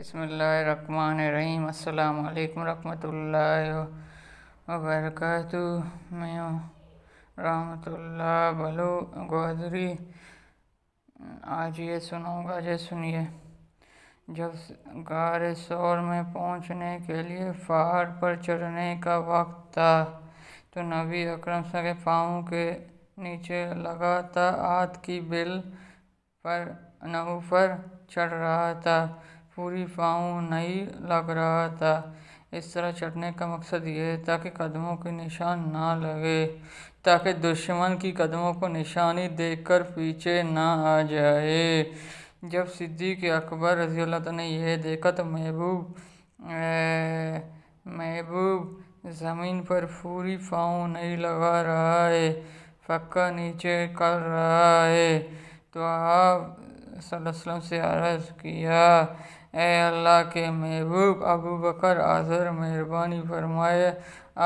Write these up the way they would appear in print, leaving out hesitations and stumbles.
بسم اللہ الرحمن الرحیم۔ السلام علیکم ورحمۃ اللہ وبرکاتہ۔ میں رحمۃ اللہ بلو گودری آج یہ سناؤں گا۔ سنیے۔ جب غار ثور میں پہنچنے کے لیے پہاڑ پر چڑھنے کا وقت تھا تو نبی اکرم صلی اللہ علیہ وسلم کے پاؤں کے نیچے لگاتار آگ کی بل پر اوپر چڑھ رہا تھا، پوری پاؤں نہیں لگ رہا تھا۔ اس طرح چڑھنے کا مقصد یہ تھا کہ قدموں کے نشان نہ لگے، تاکہ دشمن کی قدموں کو نشانی دیکھ کر پیچھے نہ آ جائے۔ جب صدیق اکبر رضی اللہ عنہ نے یہ دیکھا تو محبوب زمین پر پوری پاؤں نہیں لگا رہا ہے، پکا نیچے کر رہا ہے، تو آپ صلی اللہ علیہ وسلم سے عرض کیا، اے اللہ کے محبوب ابو بکر حاضر، مہربانی فرمائے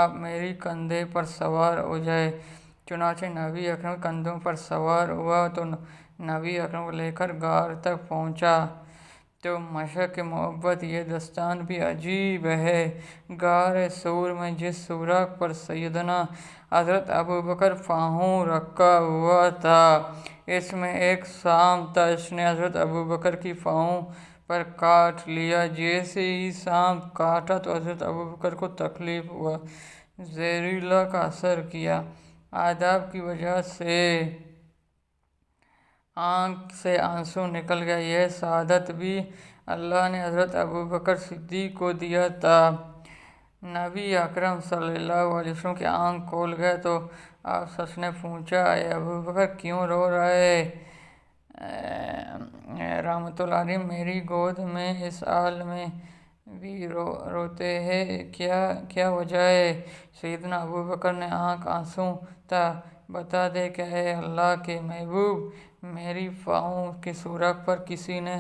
آپ میری کندھے پر سوار ہو جائیں۔ چنانچہ نبی اکرم کندھوں پر سوار ہوا تو نبی اکرم کو لے کر غار تک پہنچا۔ تو مشق محبت یہ داستان بھی عجیب ہے۔ غار ثور میں جس سوراخ پر سیدنا حضرت ابو بکر پاؤں رکھا ہوا تھا، اس میں ایک سام تھا۔ اس نے حضرت ابو بکر کی پاؤں پر کاٹ لیا۔ جیسے ہی سام کاٹا تو حضرت ابو بکر کو تکلیف ہوا، زہریلا کا اثر کیا۔ عذاب کی وجہ سے آنکھ سے آنسو نکل گیا۔ یہ سعادت بھی اللہ نے حضرت ابو بکر صدیق کو دیا تھا۔ نبی اکرم صلی اللہ علیہ وسلم کی آنکھ کھول گئے تو آپ صلی اللہ علیہ وسلم نے پوچھا، اے ابو بکر کیوں رو رہے رحمۃ اللہ علیہ، میری گود میں اس حال میں بھی روتے ہیں، کیا وجہ ہے؟ سیدنا ابو بکر نے آنکھ آنسو تھا بتا دے کہ اے اللہ کے محبوب، میری پاؤں کے سوراخ پر کسی نے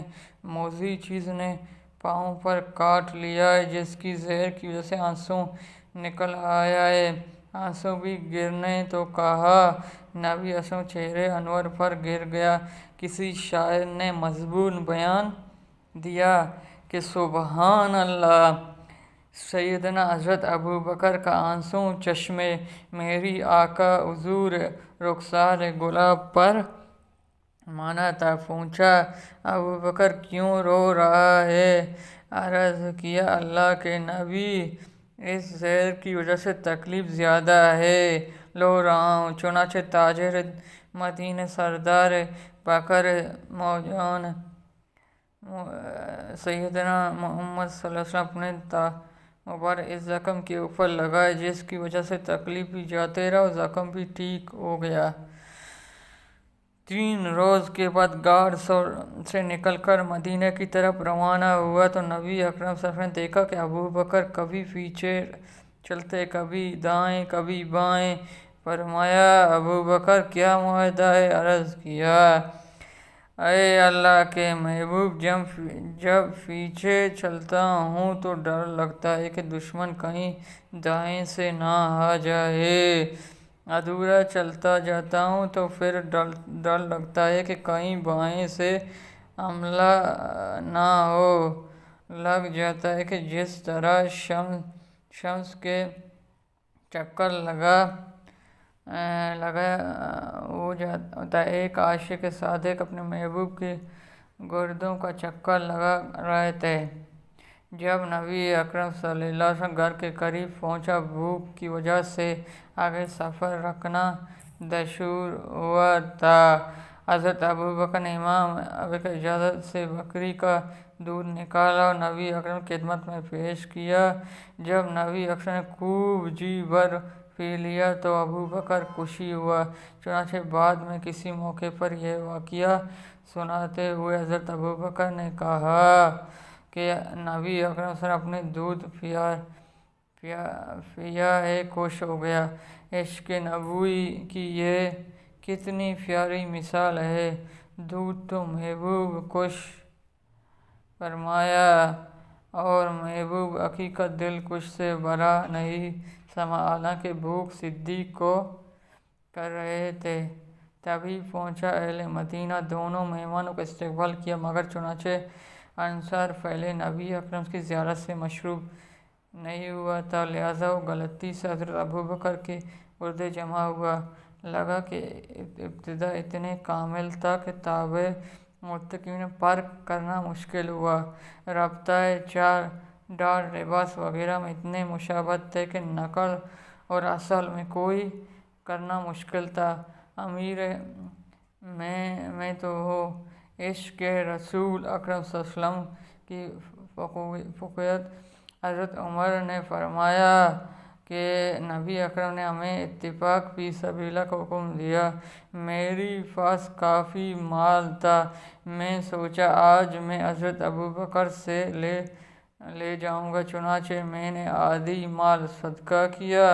موذی چیز نے پاؤں پر کاٹ لیا ہے، جس کی زہر کی وجہ سے آنسو نکل آیا ہے۔ آنسو بھی گرنے تو کہا۔ نبی اسلم چہرہ انور پر گر گیا۔ کسی شاعر نے مضمون بیان دیا کہ سبحان اللہ، سیدنا حضرت ابو بکر کا آنسو چشمے میری آقا حضور رخسار گلاب پر مانا تھا۔ پوچھا، ابو بکر کیوں رو رہا ہے؟ عرض کیا، اللہ کے نبی، اس زہر کی وجہ سے تکلیف زیادہ ہے، رو رہا ہوں۔ چنانچہ تاجر مدینہ سردار بکر موجان سیدنا محمد صلی اللہ علیہ وسلم اپنے مبارک اس زخم کے اوپر لگائے، جس کی وجہ سے تکلیف بھی جاتے رہا اور زخم بھی ٹھیک ہو گیا۔ 3 روز کے بعد غار ثور سے نکل کر مدینہ کی طرف روانہ ہوا تو نبی اکرم صلی اللہ علیہ وسلم نے دیکھا کہ ابو بکر کبھی پیچھے چلتے، کبھی دائیں کبھی بائیں۔ فرمایا، ابو بکر کیا معاملہ ہے؟ عرض کیا، اے اللہ کے محبوب، جب پیچھے چلتا ہوں تو ڈر لگتا ہے کہ دشمن کہیں دائیں سے نہ آ جائے، ادھورا چلتا جاتا ہوں تو پھر ڈر لگتا ہے کہ کہیں بائیں سے حملہ نہ ہو لگ جاتا ہے کہ جس طرح شمس کے چکر لگا ہو جاتا ہے۔ ایک عاشق صادق اپنے محبوب کی گردوں کا چکر لگا رہے تھے۔ جب نبی اکرم صلی اللہ علیہ وسلم گھر کے قریب پہنچا، بھوک کی وجہ سے آگے سفر رکنا دشوار ہوا تھا۔ حضرت ابو بکر نے امام ابو کی اجازت سے بکری کا دودھ نکالا اور نبی اکرم کی خدمت میں پیش کیا۔ جب نبی اکرم نے خوب جی بھر پی لیا تو ابو بکر خوشی ہوا۔ چنانچہ بعد میں کسی موقع پر یہ واقعہ سناتے ہوئے حضرت ابو بکر نے کہا کہ نبی اکرم صلی اللہ علیہ وسلم اپنے دودھ پیا ہے، خوش ہو گیا۔ عشق نبوی کی یہ کتنی پیاری مثال ہے۔ دودھ تو محبوب خوش فرمایا اور محبوب حقیقت دل خوش سے بھرا نہیں سما، حالانکہ بھوک صدیق کو کر رہے تھے۔ تبھی پہنچا اہل مدینہ، دونوں مہمانوں کا استقبال کیا، مگر چنانچہ انصار پہلے نبی اکرم کی زیارت سے مشروب نہیں ہوا تھا، لہٰذا وہ غلطی سے حضرت ابوبکر کے گرد جمع ہوا۔ لگا کہ ابتدا اتنے کامل تھا کہ تابع مرتکبین میں فرق کرنا مشکل ہوا۔ رابطہ چار ڈار لباس وغیرہ میں اتنے مشابہت تھے کہ نقل اور اصل میں کوئی کرنا مشکل تھا۔ امیر میں تو ہو عشق رسول اکرم صلی اللہ علیہ وسلم کی فوقیت۔ حضرت عمر نے فرمایا کہ نبی اکرم نے ہمیں اتفاق فی سبیل اللہ کا حکم دیا۔ میرے پاس کافی مال تھا، میں سوچا آج میں حضرت ابوبکر سے لے جاؤں گا، چنانچہ میں نے آدھی مال صدقہ کیا۔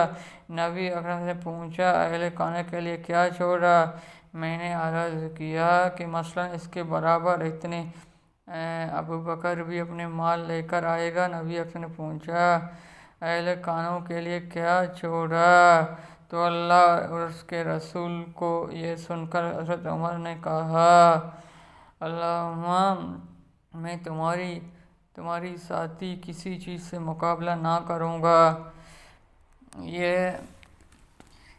نبی اکرم سے پوچھا اہل خانہ کے لیے کیا چھوڑا؟ میں نے عرض کیا کہ مثلاً اس کے برابر اتنے۔ ابوبکر بھی اپنے مال لے کر آئے گا؟ نبی اکرم نے پوچھا اہل خانہ کے لیے کیا چھوڑا؟ تو اللہ اور اس کے رسول کو یہ سن کر حضرت عمر نے کہا اللہم میں تمہاری ساتھی کسی چیز سے مقابلہ نہ کروں گا۔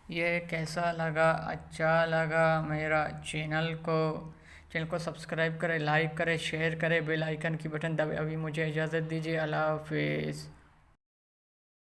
یہ کیسا لگا؟ اچھا لگا میرا چینل کو سبسکرائب کریں، لائک کریں، شیئر کریں، بیل آئیکن کی بٹن دبائیں۔ ابھی مجھے اجازت دیجیے، اللہ حافظ۔